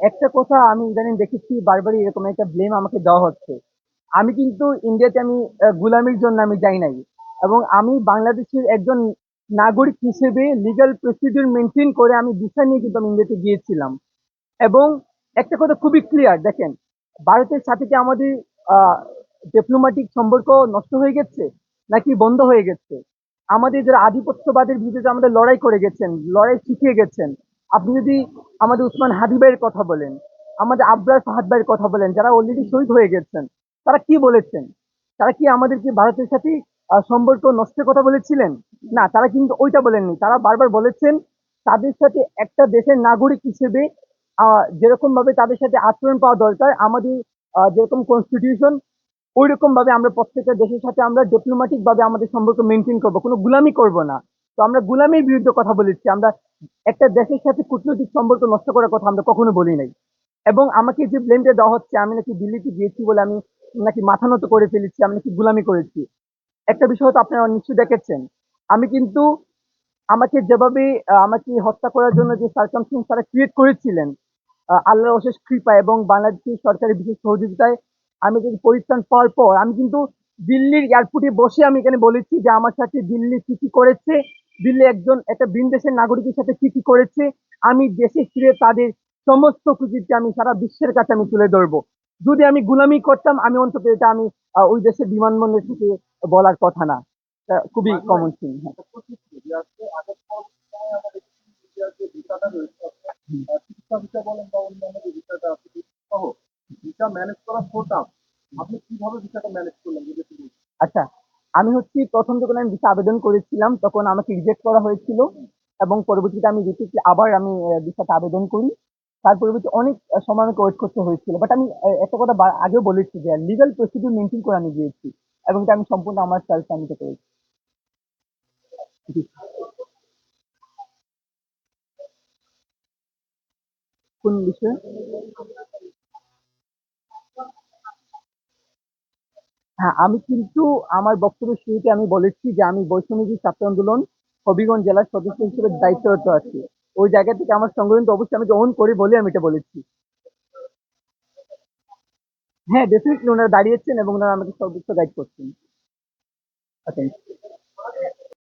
একটা কথা আমি ইদানিং দেখেছি বারবারই এরকম একটা ব্লেম আমাকে দেওয়া হচ্ছে। আমি কিন্তু ইন্ডিয়াতে আমি গুলামির জন্য আমি যাই নাই, এবং আমি বাংলাদেশের একজন নাগরিক হিসেবে লিগ্যাল প্রসিডিউর মেনটেন করে আমি ভিসা নিয়ে কিন্তু আমি ইন্ডিয়াতে গিয়েছিলাম। এবং একটা কথা খুবই ক্লিয়ার, দেখেন, ভারতের সাথে কি আমাদের ডিপ্লোম্যাটিক সম্পর্ক নষ্ট হয়ে গেছে নাকি বন্ধ হয়ে গেছে? আমাদের যারা আধিপত্যবাদের বিরুদ্ধে আমাদের লড়াই করে গেছেন, লড়াই শিখিয়ে গেছেন, আপনি যদি আমাদের উসমান হাদি ভাইয়ের কথা বলেন, আমাদের আবরার ফাহাদ ভাইয়ের কথা বলেন, যারা অলরেডি শহীদ হয়ে গেছেন, তারা কি বলেছেন? তারা কি আমাদেরকে ভারতের সাথে সম্পর্ক নষ্টের কথা বলেছিলেন? না, তারা কিন্তু ওইটা বলেননি। তারা বারবার বলেছেন তাদের সাথে একটা দেশের নাগরিক হিসেবে যেরকম ভাবে তাদের সাথে আচরণ পাওয়া দরকার, আমাদের যেরকম কনস্টিটিউশন, ওইরকম ভাবে আমরা প্রত্যেকটা দেশের সাথে আমরা ডিপ্লোম্যাটিক ভাবে আমাদের সম্পর্ক মেনটেন করব, কোনো গুলামি করব না। তো আমরা গুলামির বিরুদ্ধে কথা বলেছি, আমরা একটা দেশের সাথে কূটনৈতিক সম্পর্ক নষ্ট করার কথা আমরা কখনো বলি নাই। এবং আমাকে যে ব্লেমটা দেওয়া হচ্ছে আমি নাকি দিল্লিতে গিয়েছি বলে আমি নাকি মাথা নত করে ফেলেছি, আমি নাকি গুলামি করেছি। একটা বিষয় হয়তো আপনারা নিশ্চয়ই দেখেছেন, আমি কিন্তু আমাকে যেভাবে আমাকে হত্যা করার জন্য যে সার্কামস্টেন্স তারা ক্রিয়েট করেছিলেন, আল্লাহর অশেষ কৃপা এবং বাংলাদেশের সরকারের বিশেষ সহযোগিতায় আমি যদি পরিত্রাণ পাওয়ার পর আমি কিন্তু দিল্লির এয়ারপোর্টে বসে আমি এখানে বলেছি যে আমার সাথে দিল্লি কি কি করেছে, দিল্লি একজন একটা ভিন দেশের নাগরিকের সাথে কি কি করেছে, আমি দেশে ফিরে তাদের সমস্ত কৃতিত্ব আমি সারা বিশ্বের কাছে আমি তুলে ধরবো। যদি আমি গুলামি করতাম আমি অন্তত এটা আমি ওই দেশের বিমানবন্দর থেকে বলার কথা না। খুবই কমন থিং। হ্যাঁ। আচ্ছা, আমি হচ্ছি প্রথম যখন আমি ভিসা আবেদন করেছিলাম তখন আমাকে রিজেক্ট করা হয়েছিল, এবং পরবর্তীতে আমি রিপিটলি আবার আমি ভিসাটা আবেদন করি। তার পরবর্তী অনেক সময় আমাকে ওয়েট করতে হয়েছিল, বাট আমি একটা কথা আগেও বলেছি যে লিগাল প্রসিডিউর মেনটেন করে আমি গিয়েছি, এবং এটা আমি সম্পূর্ণ আমার সেলফ আমি এটা করেছি। জি। কোন বিষয়ে? হ্যাঁ, আমি কিন্তু আমার বক্তব্যের শুরুতে আমি বলেছি যে আমি বৈষম্যবিরোধী ছাত্র আন্দোলন হবিগঞ্জ জেলার সদস্য হিসেবে দায়িত্বরত আছি। ওই জায়গা থেকে আমার সংগঠন তো অবশ্যই আমি গ্রহণ করি বলে আমি এটা বলেছি। হ্যাঁ, ডেফিনেটলি ওনারা দাঁড়িয়েছেন এবং ওনারা আমাকে সর্বোচ্চ গাইড করছেন। আচ্ছা।